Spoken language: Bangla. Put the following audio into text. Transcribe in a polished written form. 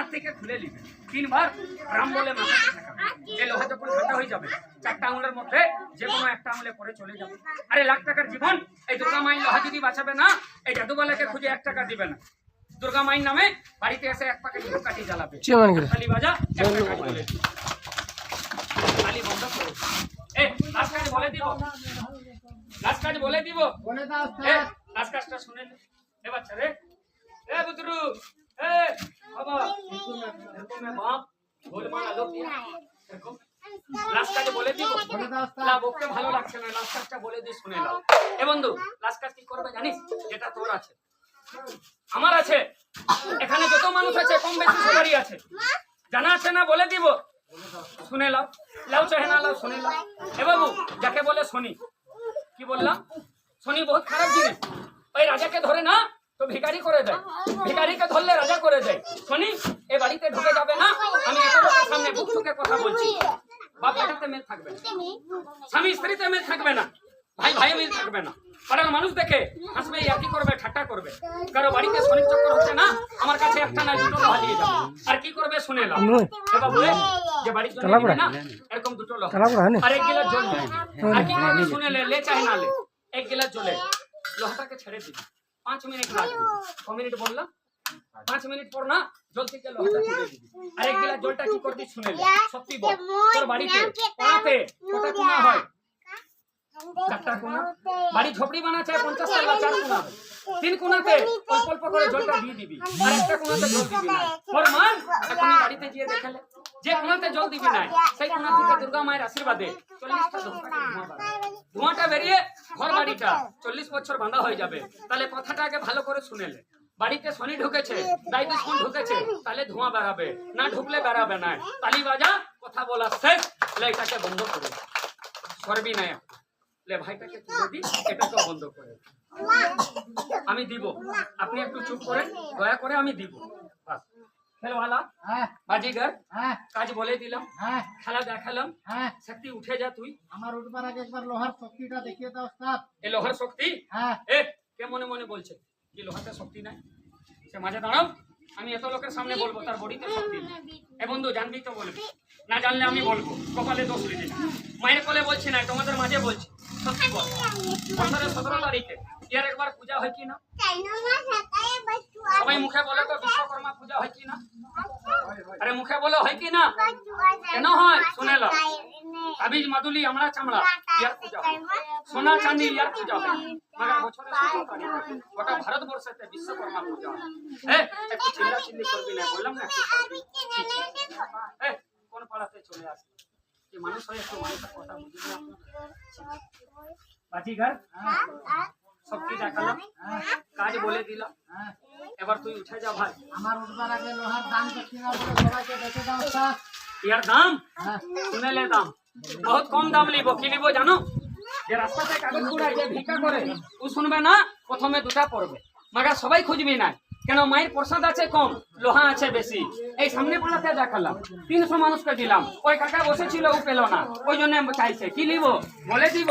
হাত থেকে খুলে নিবে, 3 বার রাম বলে মাথাতে ঠেকাবে। এই লোহা যখন ঠান্ডা হয়ে যাবে 4টা আঙুলের মধ্যে যে কোনো একটা আঙুলে পরে চলে যাবে। আরে লাখ টাকার জীবন এই দুর্গা মায়ের লোহা যদি বাঁচাবে না, এই জাদুবালাকে খুঁজে 1 টাকা দিবে না। দুর্গা মায়ের নামে বাড়িতে এসে 1 প্যাকেট ধূপকাঠি জ্বালাবে। তালি বাজা, 1 টাকা বলে দিবে। তালি বন্ধ করো। লাস্ট কাজ বলে দিব, লাস্ট কাজ বলে দিব, বলে দাও লাস্ট কাজটা শুনে নে। বাচ্চা রে, বুতরু, বাবা এরকম বাপ গোলমাল লোক এরকম লাস্ট কাজ বলে দিব। বলে দাও না বকতে ভালো লাগছে না, লাস্ট কাজটা বলে দি, শুনে নাও। বন্ধু, লাস্ট কাজ কি করবে জানিস? যেটা তোর আছে আমার আছে, এখানে যত মানুষ আছে কম বেশি সবারই আছে, জানা আছে না? বলে দিব, শুনে লাও। লাও চাহে না লাও, শুনে লাও। বাবু, যাকে বলে শনি, কি বললাম? শনি বহুত খারাপ জিনিস। ওই রাজাকে ধরে না তো ভিখারি করে দেয়, ভিখারিকে ধরলে রাজা করে দেয়। শনি এ বাড়িতে ঢুকে যাবে না। আমি এত লোকের সামনে বুক ঠুকে কথা বলছি। বাপ বেটাতে মিল থাকবে না, স্বামী স্ত্রীতে মিল থাকবে না, ভাই ভাই মিল থাকবে না। পাড়ার মানুষ দেখে হাসবে, ইয়ার্কি করবে, ঠাট্টা করবে। কারো বাড়িতে শনির চক্কর হচ্ছে না, আমার কাছে একটা না দুটো লোহা দিয়ে যাবে। আর কি করবে শুনে নাও। বাবু, যে বাড়ির জন্য না এরকম 2টো লোহা আর 1 গিলাস জল নেয়। আর কি করবে শুনে লে চাই না লে, 1 গিলাস জলে লোহাটাকে ছেড়ে দিবি। 5 মিনিট লাগবে। 6 মিনিট বললাম, 5 মিনিট পর না জল থেকে লোহাটা তুলে দিবি। আর 1 গিলাস জলটা কি করবি শুনে লে। সত্যি বল, তোর বাড়িতে কোনাতে কটা কোনা হয়? 4টা কোনা। বাড়ি ঝোপড়ি বানাচ্ছে 50 তলা, 4 কোনা। 3 কোনাতে অল্প অল্প করে জলটা দিয়ে দিবি, আর একটা কোনাতে জল দিবি না। ওর মান এখনই বাড়িতে গিয়ে দেখালে যে কোনাতে জল দিবি না, সেই কোনা থেকে দুর্গা মায়ের আশীর্বাদে 40টা ধোঁয়াটা বেরিয়ে ঘর বাড়িটা 40 বছর বাঁধা হয়ে যাবে। তাহলে কথাটা আগে ভালো করে শুনেলে। বাড়িতে শনি ঢুকেছে, দায়িত্ব ঢুকেছে, তাহলে ধোঁয়া বেরাবে না, ঢুকলে বেরাবে না। তালি বাজা, কথা বলা শেষ। এটাকে বন্ধ করে করবি না, ভাইটাকে তুলে দি, এটাকে বন্ধ করে আমি দিব। আপনি একটু চুপ করেন দয়া করে, আমি দিব। খেলওয়ালা, বাজিগার, কাজ বলে দিলাম, খেলা দেখালাম, শক্তি উঠে যা তুই। আমার উঠবার আগে একবার লোহার শক্তিটা দেখিয়ে দাও ওস্তাদ। এই লোহার শক্তি? কে মনে মনে বলছে কি লোহাতে শক্তি নাই? সে মাঝে দাঁড়াও, আমি এত লোকের সামনে বলবো তার বডিতে শক্তি নেই। বন্ধু, জানবি তো বলবি, না জানলে আমি বলবো। কপালে দোষ লিখে মায়ের কোলে বলছি না, তোমাদের মাঝে বলছি। সত্যি বল, 17 তারিখে ইয়ার একবার পূজা হয় কি না? সবাই মুখে বলে তো বিশ্বকর্মা পূজা হয় কি না? আরে মুখে বলে হয় কি না? কেন হয় শুনে লো। তাবিজ মাদুলি আমরা চামড়া ইয়ার পূজা হয়, সোনা চাঁদি ইয়ার পূজা হয়। মানে বছরে 17 তারিখে গোটা ভারতবর্ষেতে বিশ্বকর্মা পূজা হয়। একটু চিল্লা চিল্লি করবি না, বললাম না? কোন পাড়াতে চলে আসে যে মানুষ হয়ে একটু মানুষের কথা বুঝি না। বাজিগার, শক্তি দেখালাম, কাজ বলে দিলাম, এবার তুই উঠে যা ভাই। আমার উঠবার আগে লোহার দাম দক্ষিণা বলে সবাইকে দেখে দাও ওস্তাদ। ইয়ার দাম শুনে লে, দাম বহুত কম দাম লিব। কি লিব জানো? যে রাস্তাতে কাগজ কুড়ায়, যে ভিক্ষা করে, ও শুনবে না, প্রথমে 2টা পড়বে। মাগা সবাই খুঁজবি না, কেন মায়ের প্রসাদ আছে কম, লোহা আছে বেশি। এই সামনে পাড়াতে দেখালাম, 300 মানুষকে দিলাম। ওই কাকা বসেছিল, ও পেল না, ওই জন্য চাইছে। কি লিব বলে দিব।